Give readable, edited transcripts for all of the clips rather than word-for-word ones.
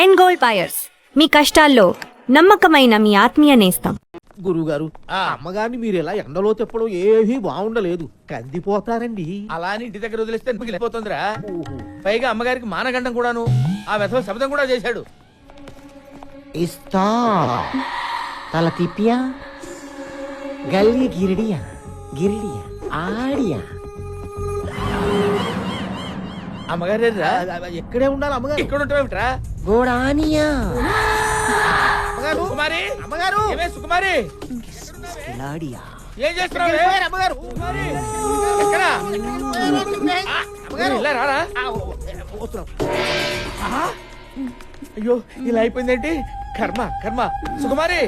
End gold buyers, మీ కష్టాల్లో నమ్మకమైన మీ ఆత్మీయ నేస్తం. గురువుగారు, అమ్మగారిని మీరు ఇలా ఎండలో తిప్పడం ఏమీ బాగుండలేదు, కందిపోతారండి. అలా అని ఇంటి దగ్గర వదిలేస్తే మిగిలిపోతుందిరా. పైగా అమ్మగారికి మానగండం కూడాను, ఆ వెధవ శబ్దం కూడా చేశాడు. ఇస్తా తల తిప్పియా గల్లి గిరిడియా గిరిడియా ఆడియా. అమ్మగారు ఎక్కడే ఉండాలి అమ్మగారు? ఇక్కడ ఉంటావేమిట్రా? గోడానియా సుకుమారి, అమ్మగారు. ఏమే సుకుమారి, కిలాడియా. ఏం చేస్తున్నావు అమ్మగారు ఎక్కడ? అమ్మగారు ఇలా రారా. అయ్యో ఇలా అయిపోయిందేంటి? కర్మ కర్మ. సుకుమారి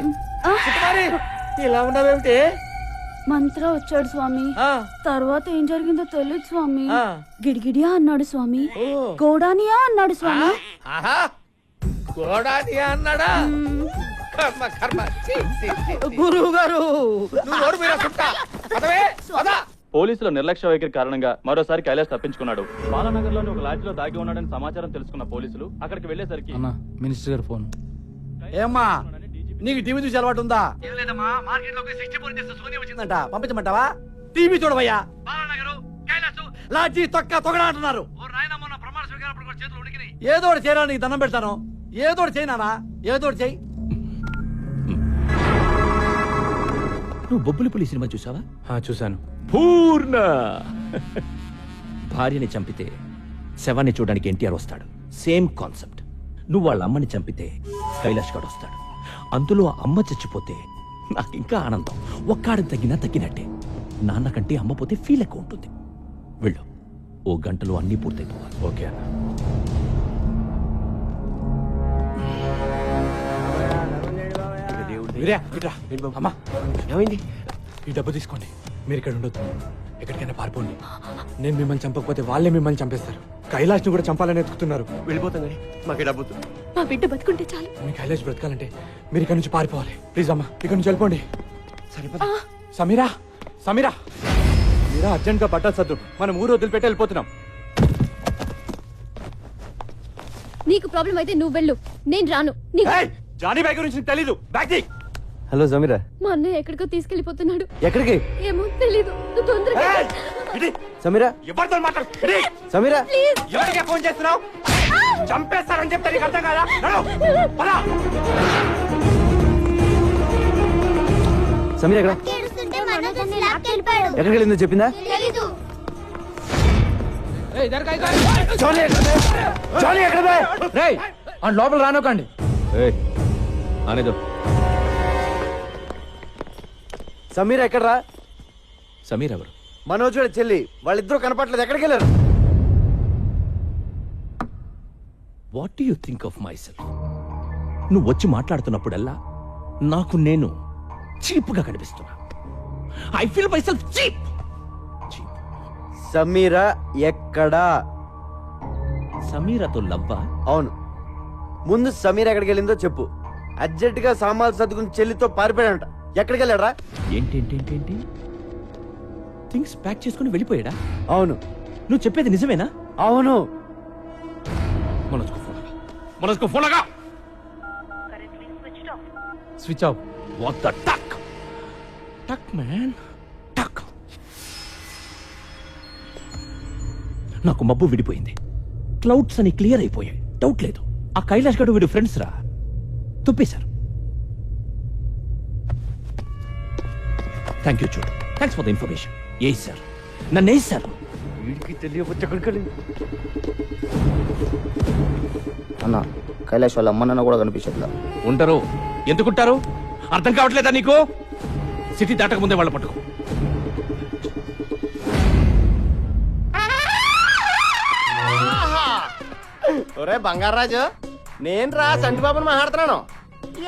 సుకుమారి, ఇలా ఉన్నావేమిటి? మంత్ర వచ్చాడు స్వామి. తర్వాత ఏం జరిగిందో తెలియదు స్వామి. ఆ. గిడిగిడియా అన్నాడు స్వామి. ఓ. గోడానియా అన్నాడు స్వామి. ఆహా, గోడానియా అన్నాడా? కర్మ కర్మ. గురువు గారు, నువ్వు నోరు మీరా సుట్టా. పదవే, పద. పోలీసుల నిర్లక్ష్య వైఖరి కారణంగా మరోసారి కైలాష్ తప్పించుకున్నాడు. బాలానగర్ లోని ఒక లాడ్జ్ లో దాగి ఉన్నాడని సమాచారం తెలుసుకున్న పోలీసులు అక్కడికి వెళ్లేసరికి మినిస్టర్ గారు ఫోన్. ఏమ్మా నీకు టీవీ చూసి అలవాటు ఉందా? వచ్చిందంట, పంపించమంటావా? టీవీ చూడవయ్యా. లాడ్జీ తొక్క తొగడా అంటున్నారు. ఏదో ఒకటి చేయరా, నీకు దండం పెడతాను. ఏదో ఒకటి చేయనా, ఏదో ఒకటి చేయి. నువ్వు బొబ్బులిపులి సినిమా చూసావా? చూశాను. పూర్ణ భార్యని చంపితే శవాన్ని చూడడానికి ఎన్టీఆర్ వస్తాడు. Same concept. నువ్వు వాళ్ళ అమ్మని చంపితే కైలాష్ గాడు వస్తాడు. అందులో అమ్మ చచ్చిపోతే నాకు ఇంకా ఆనందం. ఒక్కాడు తగ్గినా తగ్గినట్టే. నాన్న కంటే అమ్మ పోతే ఫీల్ ఎక్కువ ఉంటుంది. వెళ్ళు, ఓ గంటలో అన్నీ పూర్తయిపోవాలి. ఓకే అన్న. అమ్మా ఏమైంది? ఈ డబ్బు తీసుకోండి. మీరు ఇక్కడ ఉండొద్దు, ఎక్కడికైనా పారిపోండి. నేను మిమ్మల్ని చంపకపోతే వాళ్ళే మిమ్మల్ని చంపేస్తారు. కైలాష్ని కూడా చంపాలని ఎత్తుకుతున్నారు. వెళ్ళిపోతాం కానీ మాకు డబ్బు. మా బిడ్డ బతుకుంటే చాలు. మీ కైలాష్ బ్రతకాలంటే మీరు ఇక్కడ నుంచి పారిపోవాలి. ప్లీజ్ అమ్మా, ఇక్కడ నుంచి వెళ్ళిపోండి. సమీరా, సమీరా, మీరా అర్జెంట్ గా బట్టలు సర్దు. మనం ఊరు వదిలిపెట్టి వెళ్ళిపోతున్నాం. నీకు ప్రాబ్లం అయితే నువ్వు వెళ్ళు, నేను రాను. జానీ బాయ్ గురించి నీకు తెలీదు. బ్యాగ్ తీ. హలో సమీరా. మా అన్నయ్య ఎక్కడికో తీసుకెళ్లిపోతున్నాడు. ఎక్కడికి? ఏమో తెలీదు. నువ్వు తొందరగా సమీరా, ఎవరితో మాట్లాడు? సమీరా, ఎవరికే ఫోన్ చేస్తున్నావు? చంపేస్తారని చెప్తే నీకు అర్థం కాదా? సమీరా ఎక్కడ? ఎక్కడికి వెళ్ళిందో చెప్పిందా? జానీ ఎక్కడ? రేయ్, ఆ లోపల రానోకండి. అనేదో. సమీరా ఎక్కడరా? సమీర్ ఎవరు? మనోజ్ చెల్లి. వాళ్ళిద్దరూ కనపట్లేదు. ఎక్కడికి వెళ్ళారు? What do you think of my self? నువ్వు వచ్చి మాట్లాడుతున్నప్పుడల్లా నాకు నేను చీప్ గా కనిపిస్తున్నా. I feel my self cheap. Sameera ఎక్కడా? సమీరాతో లవ్వా? అవును. ముందు సమీరా ఎక్కడికి వెళ్ళిందో చెప్పు. అర్జెంట్ గా సామాన్లు సర్దుకుని చెల్లితో పారిపోయాడంట. ఎక్కడికి వెళ్ళాడా? ఏంటి థింగ్స్ ప్యాక్ చేసుకుని వెళ్ళిపోయాడా? అవును. నువ్వు చెప్పేది నిజమేనా? అవును. మనస్కు ఫోన్ లగా. Switch off. What the tuck tuck man టక్. నాకు మబ్బు విడిపోయింది. క్లౌడ్స్ అని క్లియర్ అయిపోయాయి. డౌట్ లేదు, ఆ కైలాష్ గడు వీడు ఫ్రెండ్స్ రా. తుప్పేశారు. థ్యాంక్ యూ చూడు. Thanks for the information. A sir, నన్ను ఏ సార్? వీడికి తెలియవచ్చు. ఎక్కడికి వెళ్ళింది అన్న? కైలాష్ వాళ్ళ అమ్మ నాన్న కూడా కనిపించట్లా. ఉంటారు. ఎందుకుంటారు? అర్థం కావట్లేదా నీకు? సిటీ దాటక ముందే వాళ్ళ పట్టుకో. ఒరే బంగారాజు, నేను రా సంటిబాబుని మాట్లాడుతున్నాను.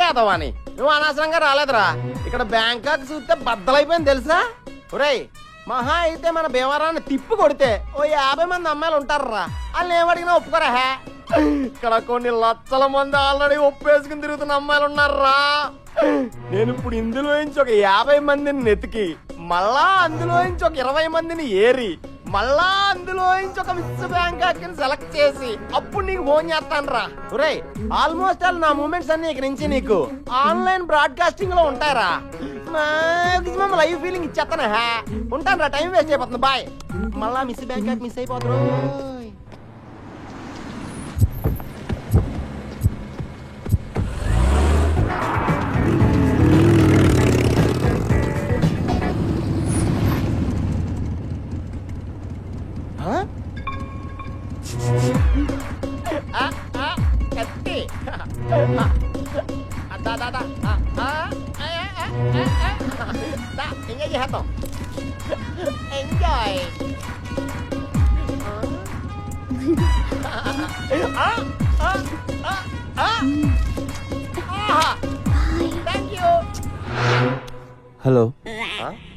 ఏదవాని నువ్వు అనవసరంగా రాలేదురా. ఇక్కడ బ్యాంకాక్ చూస్తే బద్దలైపోయింది తెలుసా? ఒరేయ్, మహా అయితే మన భీమవరాన్ని తిప్పి కొడితే ఓ 50 మంది అమ్మాయిలు ఉంటారా. వాళ్ళు ఏమడిగినా ఒప్పుకోరా. ఇక్కడ కొన్ని లక్షల మంది ఆల్రెడీ ఒప్పేసుకుని తిరుగుతున్న అమ్మాయిలు ఉన్నారా. నేను ఇప్పుడు ఇందులో నుంచి ఒక 50 మందిని నెతికి, మళ్ళా అందులో నుంచి ఒక 20 మందిని ఏరి, మళ్ళా అందులో నుంచి ఒక మిస్ బ్యాంకాక్ ని సెలెక్ట్ చేసి అప్పుడు నీకు ఫోన్ చేస్తాను రా. ఒరేయ్ ఆల్మోస్ట్ ఆల్ నా మూమెంట్స్ అన్ని ఇక నుంచి నీకు ఆన్లైన్ బ్రాడ్కాస్టింగ్ లో ఉంటారా. మాక్సిమం లైవ్ ఫీలింగ్ ఇచ్చేస్తాను. ఉంటాను రా, టైం వేస్ట్ అయిపోతుంది. బాయ్. మళ్ళా మిస్ బ్యాంకాక్ మిస్ అయిపోతారు. కత్తి ఎంజాయ్ చేస్తాం. ఎంజాయ్. Thank you. హలో,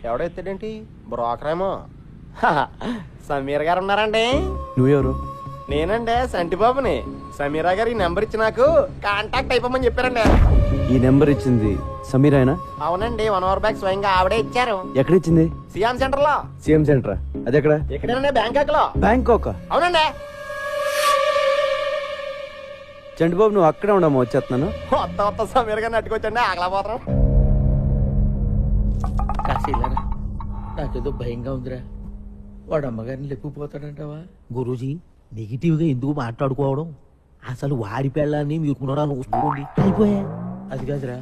ఎవడెత్తాడేంటి? బ్రోకర్ ఏమో. సమీర్ గారు ఉన్నారండి? నువ్వెవరు? నేనండి సంటిబాబుని. సమీరా గారు ఈ నెంబర్ ఇచ్చి నాకు కాంటాక్ట్ అయిపోమని చెప్పారండి. ఈ నెంబర్ ఇచ్చింది సమీరాయనా? అవునండి, 1 అవర్ బ్యాక్ స్వయంగా ఆవిడే ఇచ్చారు. ఎక్కడ ఇచ్చింది? సియాం సెంటర్ లో. సీఎం సెంటరా? అది ఎక్కడ? ఎక్కడేనండి? బ్యాంకాక్ లో. బ్యాంకాక్? అవునండి. చంటిబాబు నువ్వు అక్కడే ఉండమ్మా, వచ్చేస్తున్నాను. కొత్త సమీర్ గారిని అట్టుకొచ్చండి, ఆగలేకపోతున్నాం. కాశీలారా, నాకేదో భయంగా ఉందిరా. వాడు అమ్మగారిని లేపుకుపోతాడంటావా? గురూజీ, నెగిటివ్ గా ఎందుకు మాట్లాడుకోవడం? అసలు వాడి పెళ్ళాన్ని మీరు చూసుకోండి అయిపోయా. అది కాదురా,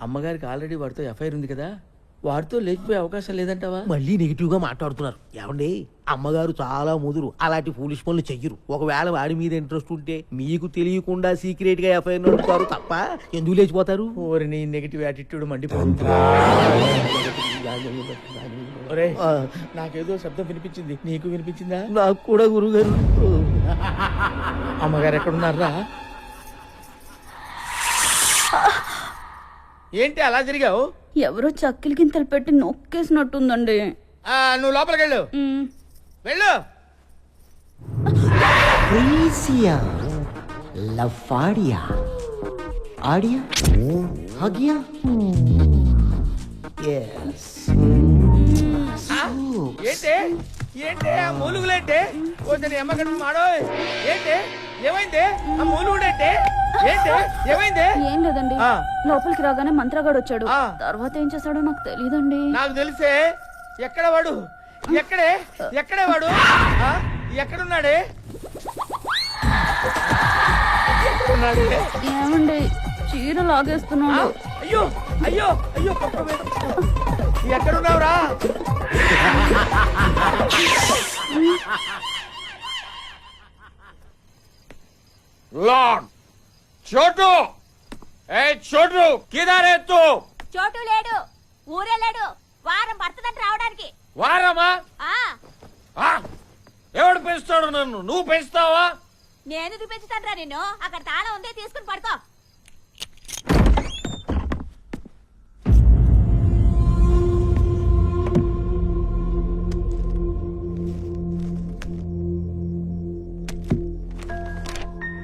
అమ్మగారికి ఆల్రెడీ వాడితో ఎఫ్ఐఆర్ ఉంది కదా, వాడితో లేచిపోయే అవకాశం లేదంటావా? మళ్ళీ నెగిటివ్ గా మాట్లాడుతున్నారు. ఏమండి, అమ్మగారు చాలా ముదురు, అలాంటి ఫూలిష్ పనులు చెయ్యరు. ఒకవేళ వాడి మీద ఇంట్రెస్ట్ ఉంటే మీకు తెలియకుండా సీక్రెట్ గా ఎఫ్ఐఆర్ నడుపుతారు తప్ప ఎందుకు లేచిపోతారు? ఓరిని నెగిటివ్ యాటిట్యూడ్ మండిపోతుంది. ఒరేయ్, నాకేదో శబ్దం వినిపించింది, నీకు వినిపించిందా? నాకు కూడా గురుగారు. అమ్మగారు ఎక్కడున్నారా? ఏంటి అలా జరిగావు? ఎవరో చక్కిలి గింతలు పెట్టి నొక్కేసినట్టుందండి. నువ్వు లోపలికి వెళ్ళు. వెళ్ళు. ఏంటి ఏంటి ఆ మూలుగులేంటి? కొంచెం అమ్మగడు మాడో. ఏంటి ఏమైంది? ఆ మూలుగుడేంటి? ఏంటి ఏమైంది? ఏం లేదండి, లోపలికి రాగానే మంత్రగాడు వచ్చాడు. తర్వాత ఏం చేశాడో నాకు తెలియదండి. నాకు తెలిసే. ఎక్కడ వాడు? ఎక్కడే వాడు? ఎక్కడున్నాడే? ఏమండి, చీర లాగేస్తున్నాడు. అయ్యో అయ్యో అయ్యో, ఎక్కడున్నావురా? చోటు, ఏ చోటు, కిదారే తూ? చోటు లేడు, ఊరే లేడు. వారం పడుతుందంట రావడానికి. వారమా? ఎవడు పెంచుతాడు నన్ను? నువ్వు పెంచుతావా? నేను చూపించుతాను నిన్ను. అక్కడ తాళం ఉందే, తీసుకుని పడుకో.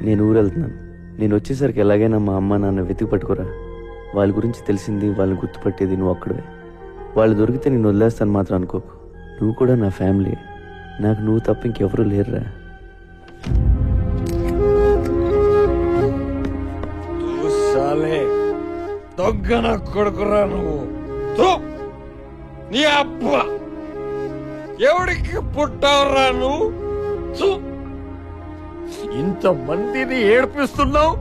నేను ఊరు వెళ్తున్నాను. నేను వచ్చేసరికి ఎలాగైనా మా అమ్మ నాన్న వెతికి పట్టుకోరా. వాళ్ళ గురించి తెలిసింది, వాళ్ళని గుర్తుపట్టేది నువ్వు ఒక్కడే. వాళ్ళు దొరికితే నేను వదిలేస్తాను మాత్రం అనుకోకు. నువ్వు కూడా నా ఫ్యామిలీ. నాకు నువ్వు తప్ప ఇంకెవరూ లేరురా. దొంగన కొడుకురా నువ్వు. నీ అబ్బ ఎవడికి పుట్టావురా నువ్వు? ఇంతమందిని ఏడ్పిస్తున్నావు.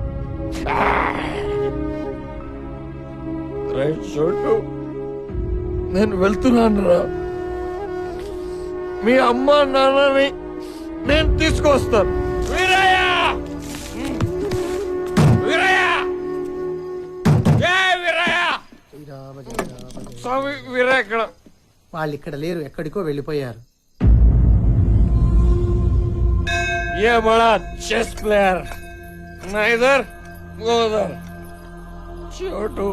చోటు, నేను వెళ్తున్నాను రా. మీ అమ్మ నాన్నని నేను తీసుకొస్తాను. వీరయ్య, వీరయ్య, స్వామి వీరయ్య ఇక్కడ. వాళ్ళు ఇక్కడ లేరు, ఎక్కడికో వెళ్ళిపోయారు. ये बड़ा चेस प्लेयर ना इधर वो उधर. छोटू,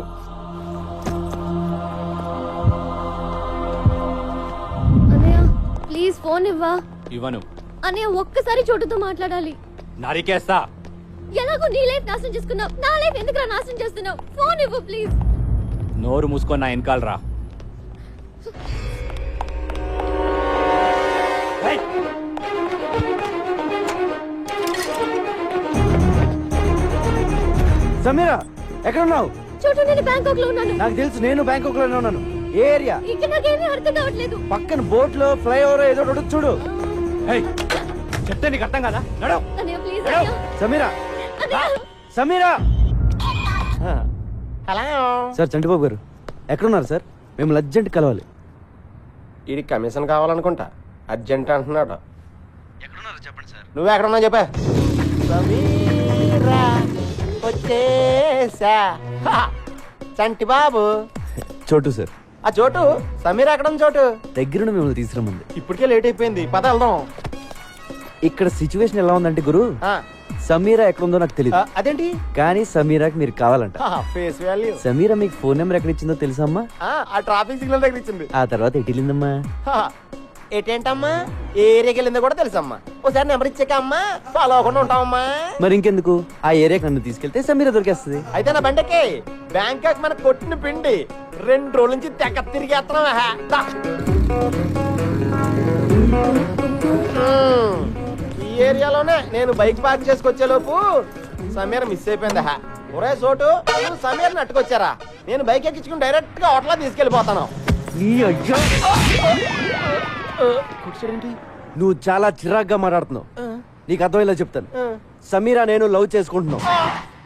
అన్నయ్య ప్లీజ్ ఫోన్ ఇవ్వా. ఇవ్వను. అన్నయ్య ఒక్కసారి చోటుతో మాట్లాడాలి. నరికేస్తా. ఎలాగో నీ లైఫ్ నాశనం చేసుకున్నావు, నా లైఫ్ ఎందుకు నాశనం చేస్తున్నావు? ఫోన్ ఇవ్వు ప్లీజ్. నోరు మూసుకొని నా వెనకాల రా. సమీరా ఎక్కడున్నావు? చోటు నేను బ్యాంకాక్ లో ఉన్నాను. నాకు తెలుసు, నేను బ్యాంకాక్ లోనే ఉన్నాను. ఏ ఏరియా? ఇక్కడ నాకేమీ అర్థం కావట్లేదు. పక్కన బోట్ లో ఫ్లైఓవర్ ఏదో ఒకటి ఉంటుంది, చూడు. చెప్తే నీకు అర్థం కదా? నడవు. అన్నయ్య ప్లీజ్ నడవు. అన్నయ్య. సమీరా, అన్నయ్య. సమీరా. హలో సార్ చంటిబాబు గారు ఎక్కడున్నారు సార్? మేము అర్జెంట్ కలవాలి. ఇది కమిషన్ కావాలనుకుంటా, అర్జెంట్ అంటున్నాడు. ఎక్కడున్నారు చెప్పండి సార్. నువ్వు ఎక్కడున్నావు చెప్పా. సమీరా వచ్చేసా. హా, చంటి బాబు. చోటు సార్. ఆ చోటు సమీరా ఎక్కడ ఉంది? చోటు దగ్గరుండి మిమ్మల్ని తీసుకురమ్మంది. ఇప్పటికే లేట్ అయిపోయింది, పద వెళ్దాం. ఇక్కడ సిచ్యువేషన్ ఎలా ఉందంటే గురు, ఆ, సమీరా ఎక్కడుందో నాకు తెలియదు, అదేంటి కానీ సమీరాకి మీరు కావాలంట. Face value. సమీరా మీకు ఫోన్ నెంబర్ ఎక్కడ ఇచ్చిందో తెలుసా అమ్మా? ఆ ట్రాఫిక్ సిగ్నల్ దగ్గర ఇచ్చింది. ఆ తర్వాత ఎటు వెళ్ళిందమ్మా? ఏంటమ్మా ఏ ఏరియాకి వెళ్ళిందో కూడా తెలుసమ్మా. ఒకసారి నెంబర్ ఇచ్చాక అమ్మా ఫాలో అవ్వకుండా ఉంటావమ్మా. మరి ఇంకెందుకు, ఆ ఏరియాకి నన్ను తీసుకెళ్తే సమీరా దొరికేస్తుంది. అయితే నా బండకి బ్యాంకాక్ మన కొట్టిన పిండి 2 రోజుల నుంచి తెగ తిరిగేస్తున్నావా. ఈ ఏరియాలోనే నేను బైక్ పార్క్ చేసుకొచ్చే లోపు సమీర మిస్ అయిపోయింది. ఒరే చోటు, నువ్వు సమీర్ నట్టుకొచ్చారా? నేను బైక్ ఎక్కించుకుని డైరెక్ట్ గా హోటల్ తీసుకెళ్లిపోతాను. నువ్వు చాలా చిరాగ్గా మాట్లాడుతున్నావు. నీకు అర్థమయ్యేలా చెప్తాను. సమీరా నేను లవ్ చేసుకుంటున్నావు.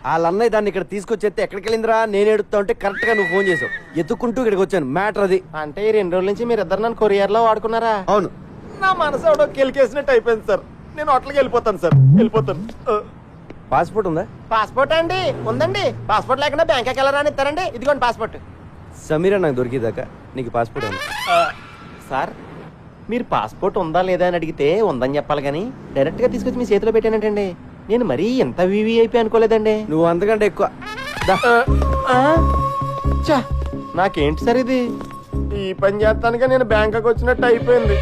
వాళ్ళ అన్నయ్య దాన్ని ఇక్కడ తీసుకొచ్చేస్తే ఎక్కడికి వెళ్ళిందిరా నేను ఎడుతా ఉంటే కరెక్ట్ గా నువ్వు ఫోన్ చేసావు. ఎత్తుకుంటూ ఇక్కడికి వచ్చాను. మ్యాటర్ అది. అంటే ఈ 2 రోజుల నుంచి మీరు ఇద్దరు నన్ను కొరియర్ లో వాడుకున్నారా? అవును. నా మనసు ఎవడో కెలికేసినట్టు అయిపోయింది సార్. నేను హోటల్కి వెళ్ళిపోతాను సార్, వెళ్ళిపోతాను. పాస్పోర్ట్ ఉందా? పాస్పోర్ట్ అండి ఉందండి. పాస్పోర్ట్ లేకుండా బ్యాంకాక్ ఎలా రానిస్తారండి? ఇదిగోండి పాస్పోర్ట్. సమీరా నాకు దొరికేదాకా నీకు పాస్పోర్ట్ ఉంది. సార్ మీరు పాస్పోర్ట్ ఉందా లేదా అని అడిగితే ఉందని చెప్పాలి కానీ డైరెక్ట్ గా తీసుకొచ్చి మీ చేతిలో పెట్టానంటండి. నేను మరీ ఎంత వివిఐపి అనుకోలేదండి. నువ్వు అంతకంటే ఎక్కువ. చా, నాకేంటి సార్ ఇది? ఈ పని చేస్తానుగా నేను బ్యాంకాక్ వచ్చినట్టు అయిపోయింది.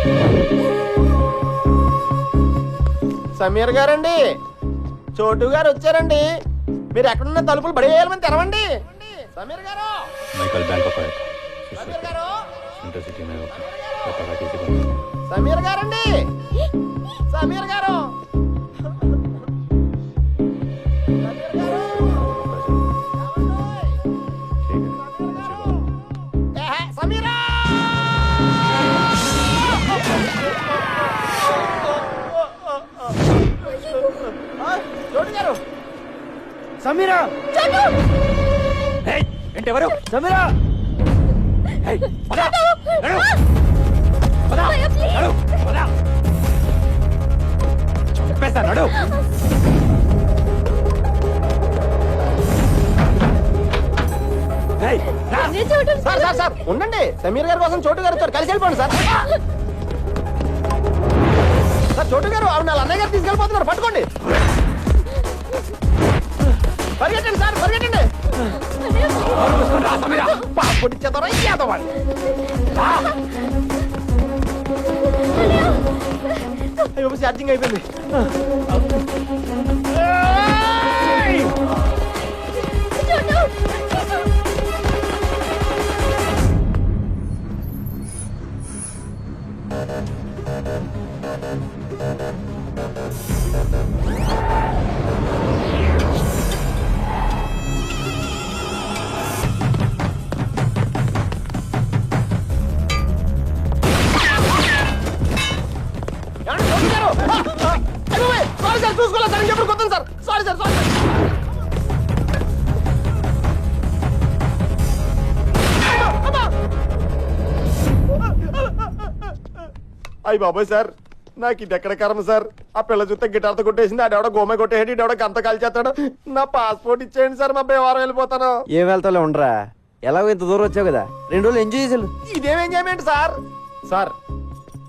సమీర్ గారండి, చోటు గారు వచ్చారండి. మీరు ఎక్కడున్న తలుపులు బడేయాలని తెరవండి. సమీర్ గారు, సమీర్ గారు, సమీర్ గారండి, సమీర్ గారు, సమీరా. చోటు గారు, సమీరా. ఏంటి ఎవరు? సమీరా. చెప్పేస్తా, నడు. సార్ సార్ సార్ ఉండండి. సమీర్ గారి కోసం చోటు గారు వచ్చారు, కలిసి వెళ్ళిపోండి సార్. సార్ చోటు గారు ఆవిడ వాళ్ళ అన్నయ్య గారు తీసుకెళ్ళిపోతున్నారు, పట్టుకోండి. పరిగెట్టండి సార్, పరిగెట్టండి. పాస్పోర్ట్ ఇచ్చేద్దారా? ఇచ్చేద్దామని అయ్యో ఛార్జింగ్ అయిపోయింది. సారీ సార్, చూసుకోలేదు సార్. ఇంకెప్పుడు కొత్త sir. Sorry sir, sorry sir. అయ్యి బాబాయ్ సార్, నాకు ఇది ఎక్కడ కర్మ సార్. ఆ పిల్ల చూస్తే గిటార్తో కొట్టేసింది, ఆడెవడో గోమ కొట్టేసి ఇడెవడో గంత కాల్చేస్తాడు. నా పాస్పోర్ట్ ఇచ్చేయండి సార్, మా బేవారం వెళ్ళిపోతాను. ఏం వెళ్తాలో ఉండరా, ఎలాగో ఇంత దూరం వచ్చావు కదా, 2 రోజులు ఎంజాయ్ చేసాను. ఇదేం ఎంజాయ్మెంట్ సార్? సార్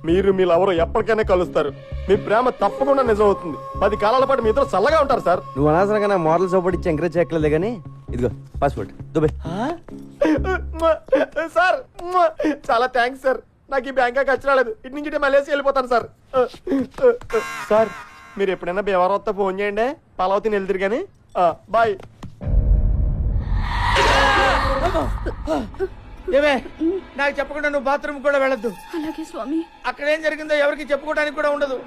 మీరు మీ లవరు ఎప్పటికైనా కలుస్తారు. మీ ప్రేమ తప్పకుండా నిజం అవుతుంది. 10 కాలాల పాటు మీతో చల్లగా ఉంటారు సార్. నువ్వు అనవసరంగా నా మోడల్ సపోర్ట్ ఇచ్చి ఎంకరేజ్ చేయట్లేదు కానీ ఇదిగో పాస్పోర్ట్ దుబాయ్. సార్ చాలా థ్యాంక్స్ సార్. నాకు ఈ బ్యాంకాక్ ఖర్చు రాలేదు. ఇటు నుంచి మలేసి వెళ్ళిపోతాను సార్. సార్ మీరు ఎప్పుడైనా బేవారం వస్తే ఫోన్ చేయండి, పలావతిని వెళ్తారు కానీ. బాయ్. ఏమే నాకు చెప్పకుండా నువ్వు బాత్రూమ్ కూడా వెళ్ళొద్దు. అలాగే స్వామి. అక్కడ ఏం జరిగిందో ఎవరికి చెప్పుకోవడానికి కూడా ఉండదు.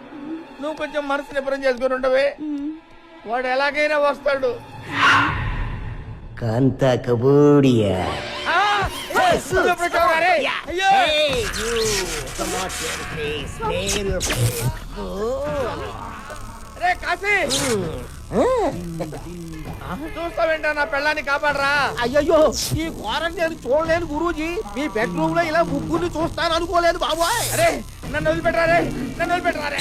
నువ్వు కొంచెం మనసు నిబ్బరం చేసుకుని ఉండవే. వాడు ఎలాగైనా వస్తాడు. కాంత కబూడియా ఆ! ఏయ్, నువ్వు ఎప్పుడు వచ్చావురా రే? అయ్యో! రే కాశీ, చూస్తావేంటా నా పెళ్ళాన్ని కాపాడరా. అయ్యయ్యో ఈ ఘోరం నేను చూడలేను గురూజీ. మీ బెడ్రూమ్ లో ఇలా ముగ్గురిని చూస్తాను అనుకోలేదు బాబోయ్. అరే నన్ను వదిలిపెట్టరా రే, నన్ను వదిలిపెట్టరా రే.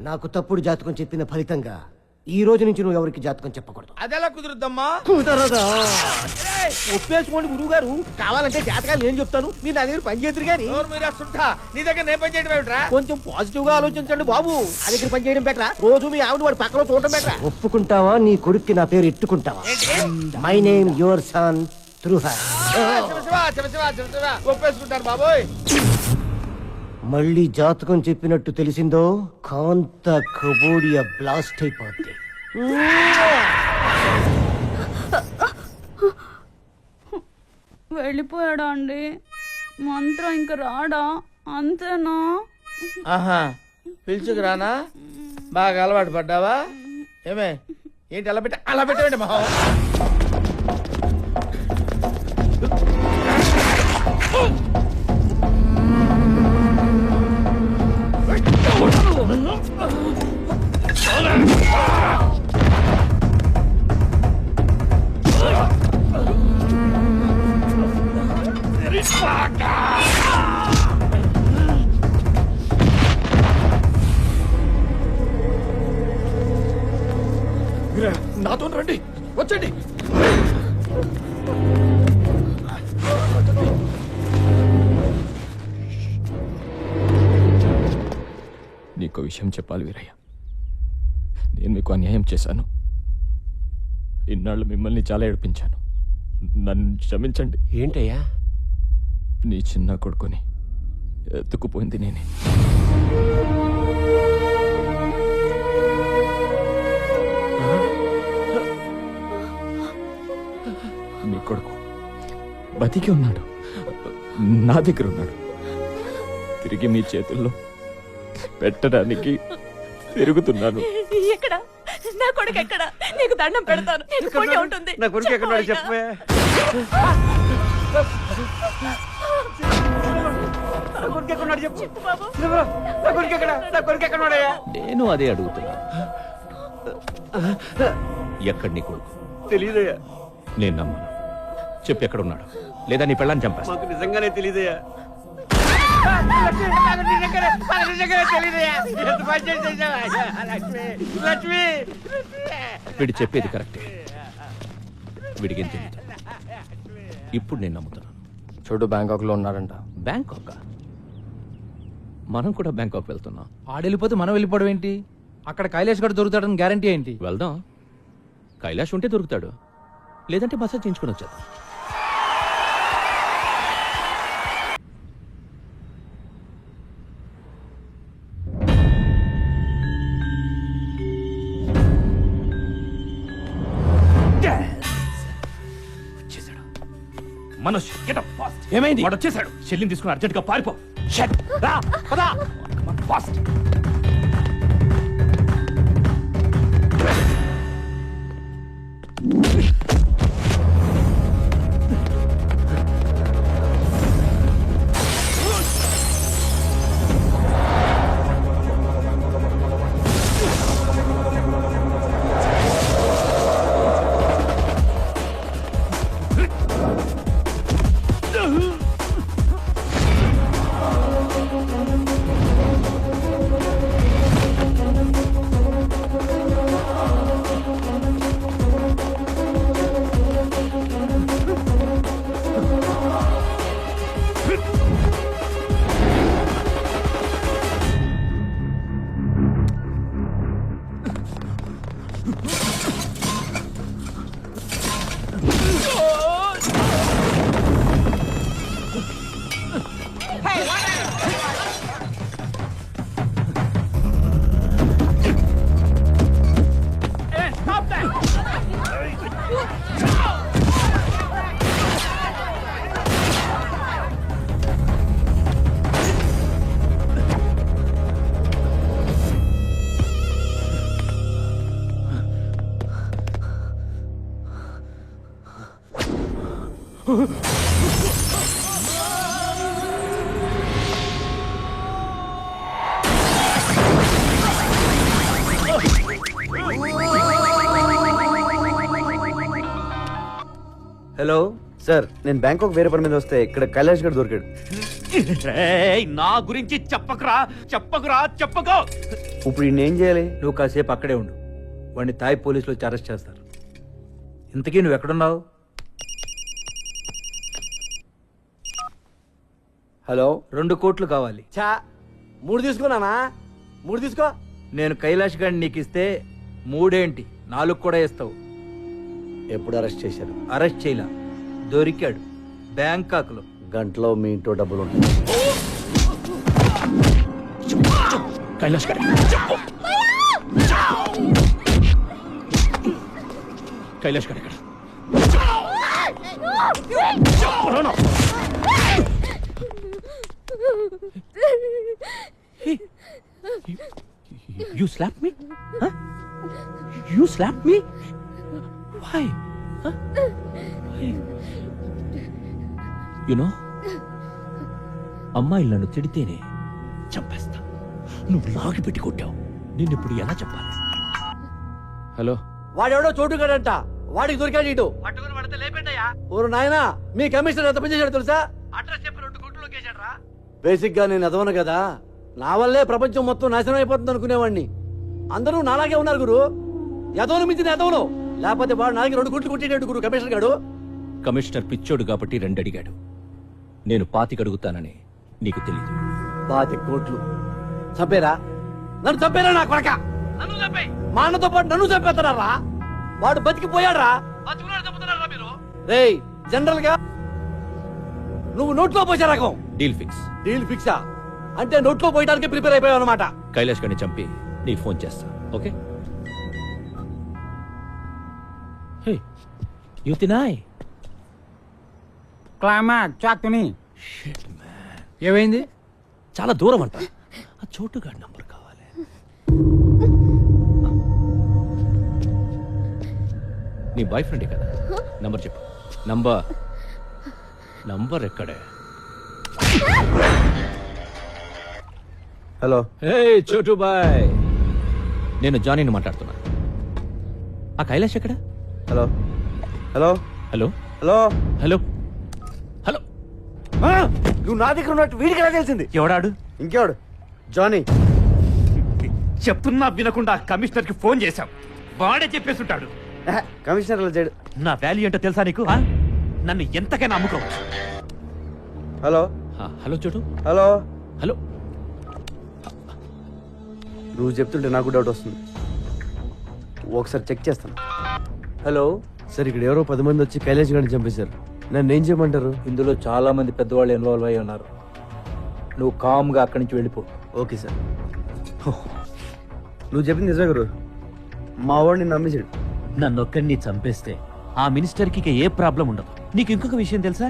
నాకు తప్పుడు జాతకం చెప్పిన ఫలితంగా ఈ రోజు నుంచి నువ్వు ఎవరికి జాతకం చెప్పకూడదు. అదెలా కుదురుద్దమ్మా? కుదరదా? ఒప్పేసుకోండి గురువు గారు. కావాలంటే జాతకాలు నేను చెప్తాను, మీరు నా దగ్గర పని చేద్దరు కానీ. నోరు మీరా సుంఠా, నీ దగ్గర నేను పని చేయడం ఏమిట్రా? కొంచెం పాజిటివ్ గా ఆలోచించండి బాబు. నా దగ్గర పని చేయడం బెటరా, రోజు మీ ఆవిడ వాడి పక్కన చూడటం బెటరా. ఒప్పుకుంటావా? నీ కొడుక్కి నా పేరు ఎట్టుకుంటావా? మై నేమ్ యువర్ సన్ త్రుహ. ఒప్పేసుకుంటాను బాబోయ్. మళ్ళీ జాతకం చెప్పినట్టు తెలిసిందో కాంత కబోడియా బ్లాస్ట్ అయిపోద్ది. వెళ్ళిపోయాడా అండి? మంత్రం ఇంక రాడా? అంతేనా? ఆహా, పిలుచుకురానా? బాగా అలవాటు పడ్డావా? ఏమే ఏంటి అలా పెట్టండి మొహం. నాతో రండి, వచ్చండి. నీకు విషయం చెప్పాలి వీరయ్య. నేను మీకు అన్యాయం చేశాను. ఇన్నాళ్ళు మిమ్మల్ని చాలా ఏడిపించాను. నన్ను క్షమించండి. ఏంటయ్యా? నీ చిన్న కొడుకుని ఎత్తుకుపోయింది నేనే. మీ కొడుకు బతికి ఉన్నాడు, నా దగ్గర ఉన్నాడు. తిరిగి మీ చేతుల్లో పెట్టడానికి తిరుగుతున్నాను. ఎక్కడ నా కొడుకు? ఎక్కడ? నీకు దండం పెడతాను. ఉంటుంది. నా కొడుకు ఎక్కడ చెప్పే? నేను అదే అడుగుతున్నా. ఎక్కడి నీ కొడుకు? తెలీదయ్యా. నేను నమ్మను. చెప్పు ఎక్కడున్నాడు, లేదా నీ పెళ్ళాన్ని చంపేస్తా. మాకు నిజంగానే తెలీదయ్యా. వీడు చెప్పేది కరెక్టే. వీడికి ఏం తెలియదు. ఇప్పుడు నేను నమ్ముతున్నాను. చూడు బ్యాంకాక్ లో ఉన్నాడంట. బ్యాంకాక్? మనం కూడా బ్యాంకాక్ వెళ్తున్నాం. ఆడెళ్ళిపోతే మనం వెళ్ళిపోవడం ఏంటి? అక్కడ కైలాష్ గడు దొరుకుతాడని గ్యారంటీ ఏంటి? వెళ్దాం. కైలాష్ ఉంటే దొరుకుతాడు, లేదంటే మసాజ్ చేయించుకుని వచ్చేద్దాం. Manoj, get up fast. ఏమైంది? వాడు వచ్చేసాడు. చెల్లిని తీసుకుని అర్జెంట్ గా పారిపో. Shit. రా, పద. Fast. హలో సార్, నేను బ్యాంకాక్ వేరే పని మీద వస్తే ఇక్కడ కైలాష్ గడ్ దొరికాడు. నా గురించి చెప్పకురా చెప్పకో. ఇప్పుడు ఈయన ఏం చేయాలి? నువ్వు కాసేపు అక్కడే ఉండు, వాడిని తాయి పోలీసులు వచ్చి అరెస్ట్ చేస్తారు. ఇంతకీ నువ్వు ఎక్కడున్నావు? హలో, 2 కోట్లు కావాలి. చా 3 తీసుకున్నానా? 3 తీసుకో. నేను కైలాష్ గారిని నీకు ఇస్తే 3 ఏంటి 4 కూడా ఇస్తావు. ఎప్పుడు అరెస్ట్ చేశారు? అరెస్ట్ చేయలా, దొరికాడు బ్యాంకాక్ లో. గంటలో మీ ఇంట్లో డబ్బులు ఉంటాయి. కైలాష్ గారు కైలాష్ గారు ఇక్కడ You slapped me? Huh? You slapped me? Why? Huh? You know, అమ్మాయిలు నన్ను తిడితేనే చంపేస్తా. నువ్వు లాగి పెట్టి కొట్టావు. నిన్నిప్పుడు ఎలా చెప్పాలి? హలో, వాడెవడో చోటుగాడంట, వాడికి దొరికాడు ఇటు. పట్టుకుని పడితే లేపేంటయ్యా. ఓరు నాయనా, మీ కమిషనర్ ఎంత పని చేశాడు తెలుసా? అడ్రస్ చెప్పి 2 కోట్లు లొకేషన్ రా. బేసిక్ గా నేను ఎదవను కదా, నా వల్లే ప్రపంచం మొత్తం నాశనం అయిపోతుంది అనుకునేవాడిని. అందరూ నాలాగే ఉన్నారు గురు, ఎదవను మించిన ఎదవను. లేకపోతే వాడు నాలుగు 2 కోట్లు కొట్టేటాడు గురు కమిషనర్ గాడు. కమిషనర్ పిచ్చోడు కాబట్టి 2 అడిగాడు. నేను 25 అడుగుతానని నీకు తెలీదు. 25 కోట్లు చంపేరా? నన్ను చంపేరా నా కొడక? నన్ను చంపే. మా అన్నతో పాటు నన్ను చంపేస్తారా? వాడు బతికిపోయాడ్రా. బతుకున్నాడు చంపుతున్నారా మీరు? రేయ్, జనరల్ గా నువ్వు నోట్లో పోసే రకం. Deal fix. డీల్ ఫిక్సా అంటే నోట్లో పోయడానికి ప్రిపేర్ అయిపోయావు అనమాట. కైలాష్ గారిని చంపి నీకు ఫోన్ చేస్తా. ఓకే? Hey, you Tinai. ఏమైంది? చాలా దూరం అంట. ఆ చోటుగాడి నంబర్ కావాలి. నీ బాయ్ ఫ్రెండే కదా? నంబర్ చెప్పు. నంబర్ ఎక్కడే? హలో. హే చోటు బాయ్, నేను జానీని మాట్లాడుతున్నా. ఆ కైలాష్ ఎక్కడ? Hello hello hello hello hello hello. నువ్వు నా దగ్గర ఉన్నట్టు వీడికి ఎలా తెలిసింది? ఎవడాడు? ఇంకెవడు? జానీ. చెప్తున్నా వినకుండా కమిషనర్ కి ఫోన్ చేశాం. వాడే చెప్పేస్తుంటాడు. కమిషనర్ అలా చేయడు. నా వాల్యూ ఏంటో తెలుసా నీకు? నన్ను ఎంతకైనా అమ్ముకోవచ్చు. హలో హలో చోటు. Hello hello. నువ్వు చెప్తుంటే నాకు డౌట్ వస్తుంది, ఒకసారి చెక్ చేస్తాను. హలో సార్, ఇక్కడ ఎవరో 10 మంది వచ్చి కైలాష్ గారిని చంపేశారు. నన్ను ఏం చేయమంటారు? ఇందులో చాలా మంది పెద్దవాళ్ళు ఇన్వాల్వ్ అయి ఉన్నారు. నువ్వు కామ్గా అక్కడి నుంచి వెళ్ళిపో. Okay sir. నువ్వు చెప్పింది నిజమే గురు, మా వాడిని నమ్మేశాడు. నన్నొక్కడిని చంపేస్తే ఆ మినిస్టర్ కి ఏ ప్రాబ్లం ఉండదు. నీకు ఇంకొక విషయం తెలుసా?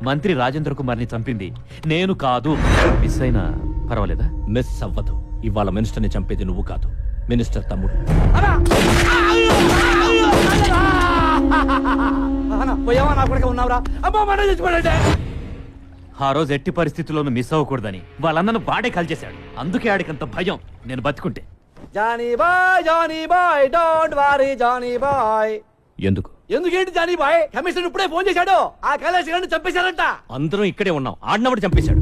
మంత్రి రాజేంద్ర కుమార్ ని చంపింది నేను కాదు. మిస్ అయినా పర్వాలేదా? మిస్ అవ్వదు. ఇవాళ మినిస్టర్ ని చంపేది నువ్వు కాదు, మినిస్టర్ తమ్ముడు. పోయావా నా కొడుకు? ఉన్నావురా? అమ్మా మన చచ్చిపోయాడే. ఆ రోజు ఎట్టి పరిస్థితుల్లోనూ మిస్ అవ్వకూడదని వాళ్ళన్నను వాడే కాల్చేశాడు. అందుకే ఆడికంత భయం నేను బతుకుంటే. Johnny boy don't worry Johnny boy. ఎందుకు? ఎందుకేంటి జానీ బాయ్? కమిషనర్ ఇప్పుడే ఫోన్ చేశాడు, ఆ కైలాష్ గారిని చంపేశారంట. అందరం ఇక్కడే ఉన్నాం. ఆడినప్పుడు చంపేశాడు.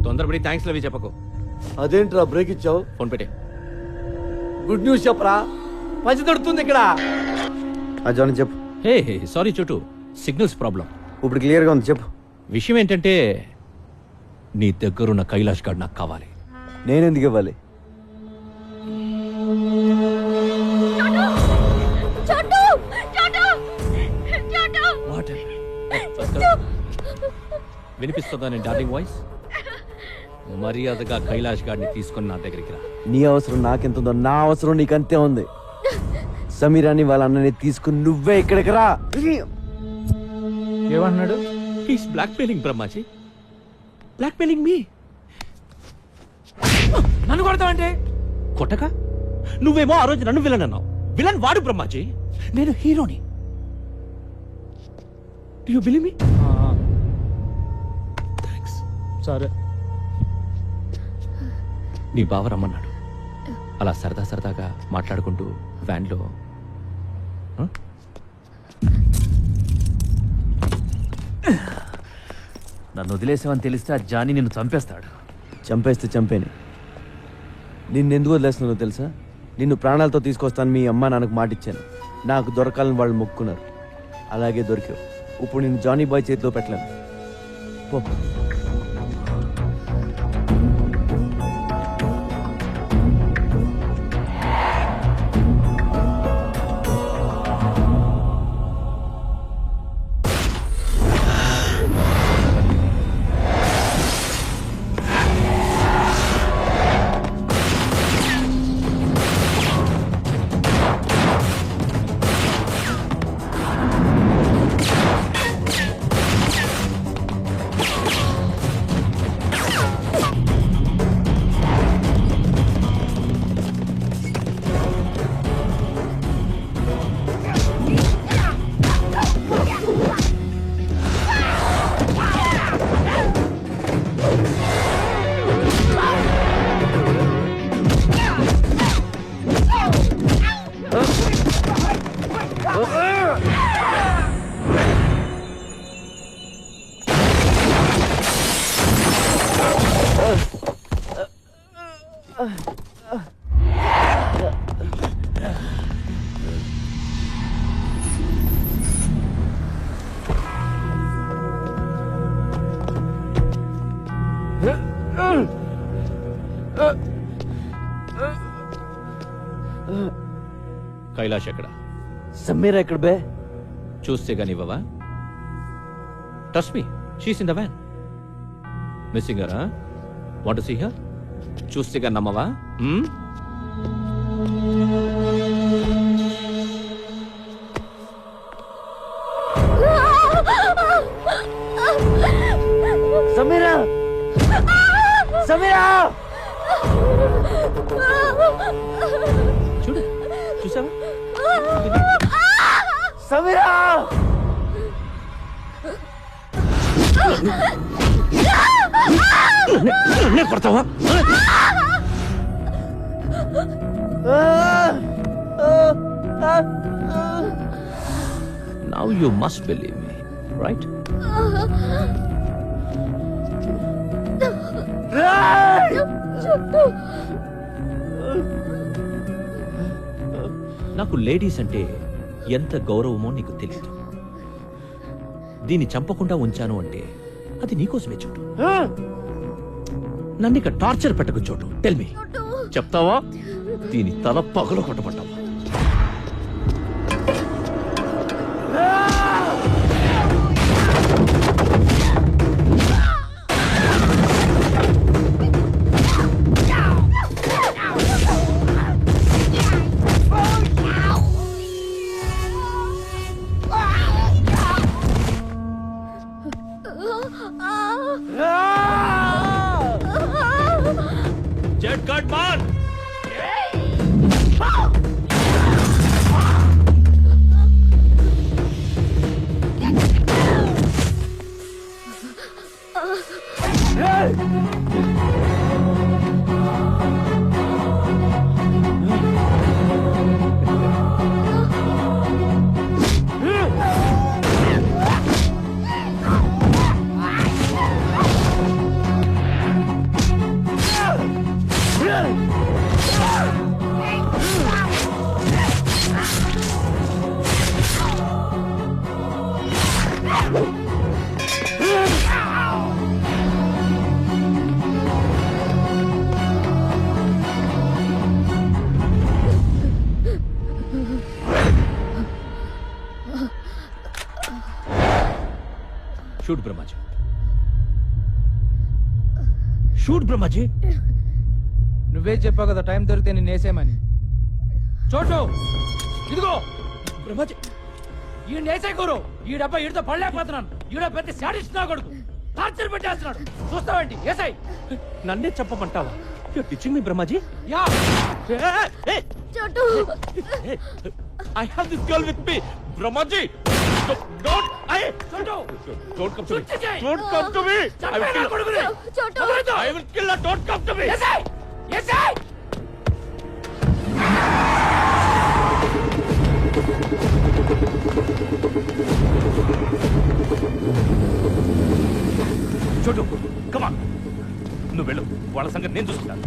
తొందరపడి థ్యాంక్స్ లవి చెప్పకు. అదేంట్రా బ్రేక్ ఇచ్చావు? ఫోన్ పెట్టే. గుడ్ న్యూస్ చెప్పరా, మంచి దొరుకుతుంది ఇక్కడ. జానీ చెప్పు. హే సారీ చోటు, సిగ్నల్స్ ప్రాబ్లం. ఇప్పుడు క్లియర్గా ఉంది, చెప్పు. విషయం ఏంటంటే నీ దగ్గరున్న కైలాష్ గార్డ్ నాకు కావాలి. నేనెందుకు ఇవ్వాలి? వినిపిస్తుందా నేను డార్లింగ్ వాయిస్? మర్యాదగా కైలాష్ గారిని తీసుకొని నా దగ్గరికి రా. నీ అవసరం నాకెంతుందో నా అవసరం నీకంతే ఉంది. సమీరాని వాళ్ళ అన్నని తీసుకుని నువ్వే ఇక్కడికి రా. ఏమన్నాడు? He's blackmailing Brahmaji, blackmailing me. నన్ను కొడతావంటే? కొట్టక? నువ్వేమో ఆ రోజు నన్ను విలన్ అన్నావు. విలన్ వాడు బ్రహ్మాజీ, నేను హీరోని. Do you believe me? సరే. నీ బావ రమ్మన్నాడు. అలా సరదాగా మాట్లాడుకుంటూ వ్యాన్లో నన్ను వదిలేసావని తెలిస్తే ఆ జానీ నిన్ను చంపేస్తాడు. చంపేస్తే చంపేని. నిన్నెందుకు వదిలేస్తున్నావు తెలుసా? నిన్ను ప్రాణాలతో తీసుకొస్తాను మీ అమ్మ నాన్నకు మాటిచ్చాను. నాకు దొరకాలని వాళ్ళు మొక్కున్నారు. అలాగే దొరికావు. ఇప్పుడు నేను జానీ బాయ్ చేతిలో పెట్టలేను. పో. కైలాష్ ఎక్కడ? సమీరా ఎక్కడ బే? చూస్తే గానివ్వవా? Trust me, she's in the van. Missing her? Want to see her? చూస్తే గాని నమ్మవా? సమీరా! సమీరా! చూడు, చూసావా? సమీరా! కొడతావా? Now you must believe me, right? నాకు లేడీస్ అంటే ఎంత గౌరవమో నీకు తెలియదు. దీన్ని చంపకుండా ఉంచాను అంటే అది నీకోసమే చోటు. నన్ను ఇక టార్చర్ పెట్టకు చోటు. టెల్ మీ, చెప్తావా? దీని తల పగలు కొట్టబడ్డావా? జెట్ కట్ మార్! Shoot Brahmaji, shoot Brahmaji. నువ్వే చెప్పావు కదా టైం దొరికితే నేను వేసేయమని. చోటు ఇదిగో బ్రహ్మాజీ, ఈ వేసే కూరు. ఈ డబ్బా ఈడితో పడలేకపోతున్నాను. ఈడ పెద్ద శాడిస్ట్ నా కొడుకు. టార్చర్ పెట్టేస్తున్నాడు. చూస్తావేంటి? ఏసై నన్నే చెప్పమంటావా? You're teaching me, Brahmaji? Yeah. చోటు I have this girl with me, Brahmaji. Don't come to me. Don't come to me. I will kill. చోటు I will kill her. Don't come to me. చోటు కమాన్, నువ్వు వెళ్ళు, వాళ్ళ సంగతి నేను చూసుకుంటాను.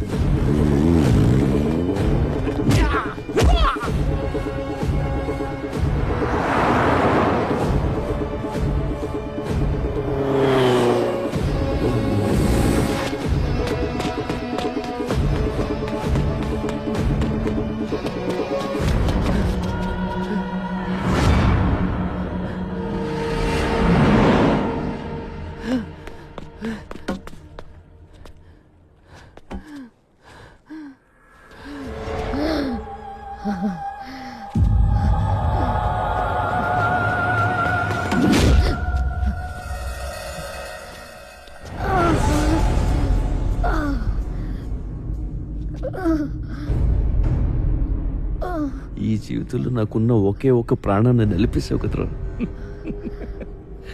ఈ జీవితంలో నాకున్న ఒకే ఒక ప్రాణాన్ని నిలిపేసావు కదరా.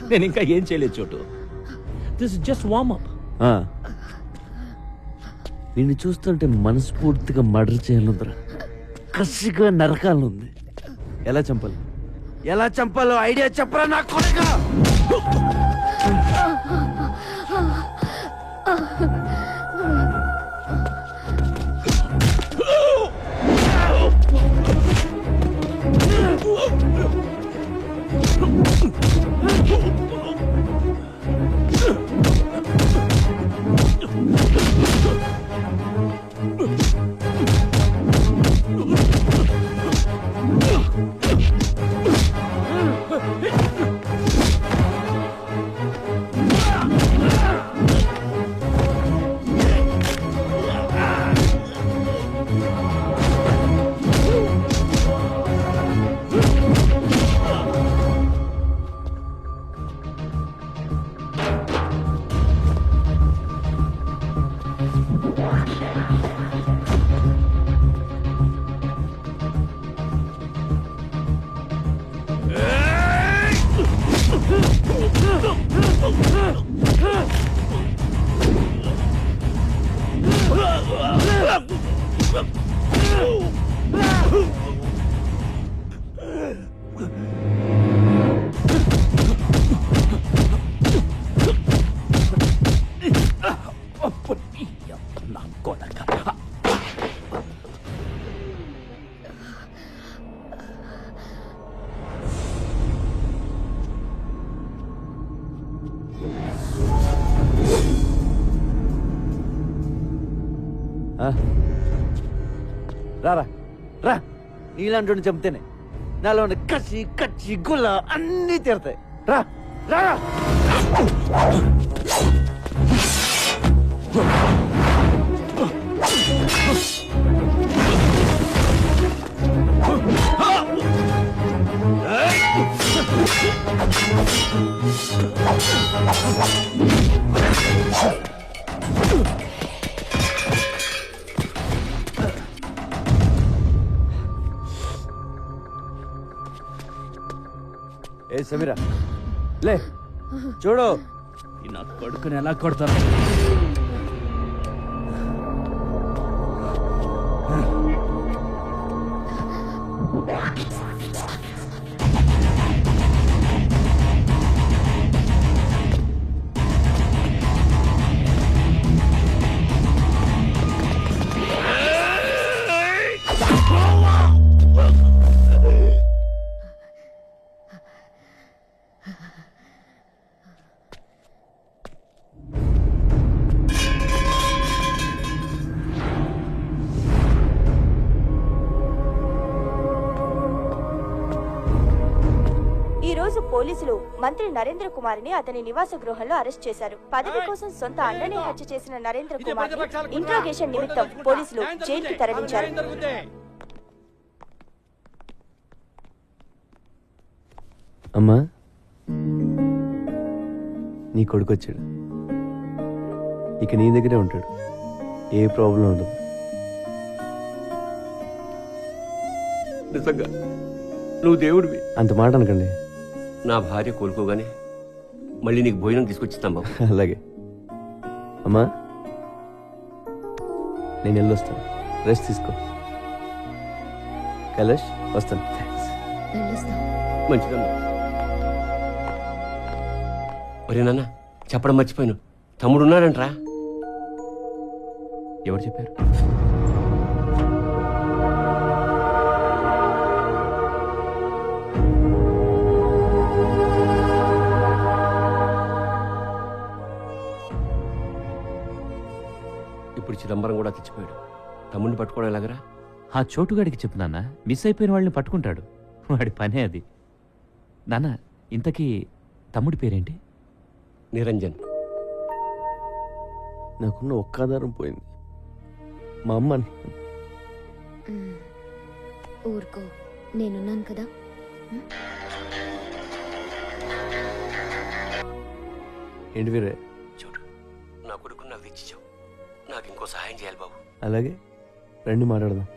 నేను ఇంకా ఏం చేయలేదు Chotu. This is just warm up. నిన్ను చూస్తుంటే మనస్ఫూర్తిగా మర్డర్ చేయాలందరా, కసిగా నరకాలనుంది. ఎలా చంపాలో ఐడియా చెప్పరా నా కొడుకా. రారా రా, నీలాంటి చంపితేనే నాలో ఉన్న కసి కచ్చి గుల్ల అన్నీ తీరతాయి. రా రా ఏ సమీరా, లే చూడు నా కొడుకుని ఎలా కొడతాను. ఈ రోజు పోలీసులు మంత్రి నరేంద్ర కుమార్ని అతని నివాస గృహంలో అరెస్ట్ చేశారు. పదవి కోసం సొంత అన్ననే హత్య చేసిన నరేంద్ర కుమార్ ఇంట్రాగేషన్ నిమిత్తం పోలీసులు జైలుకి తరలించారు. అమ్మా, నీ కొడుకు వచ్చాడు. ఇక నీ దగ్గరే ఉంటాడు, ఏ ప్రాబ్లం ఉండదు. నిజంగా నువ్వు దేవుడివి. అంత మాట అనకండి, నా భార్య కోలుకోగానే మళ్ళీ నీకు భోజనం తీసుకొచ్చిస్తాం బాబు. అలాగే అమ్మా, నేను వెళ్ళొస్తాను, రెస్ట్ తీసుకో. కైలాష్ వస్తాను. మంచిదమ్మా. ఒరే నాన్న, చెప్పడం మర్చిపోయాను, తమ్ముడు ఉన్నాడంట్రా. ఎవరు చెప్పారు? ఇప్పుడు చిదంబరం కూడా తెచ్చిపోయాడు. తమ్ముడిని పట్టుకోవడం ఎలాగరా? ఆ చోటుగాడికి చెప్పు నాన్న, మిస్ అయిపోయిన వాళ్ళని పట్టుకుంటాడు. వాడి పనే అది. నాన్న, ఇంతకీ తమ్ముడి పేరేంటి? నిరంజన్. నాకున్న ఒక్క ఆధారం పోయింది, మా అమ్మ. ఊరుకో, నేనున్నాను కదా. ఏంటి వీరే? చూడు, నా కొడుకుని నాకు తెచ్చిచ్చావు. నాకు ఇంకో సహాయం చేయాలి బాబు. అలాగే రండి మాట్లాడదాం.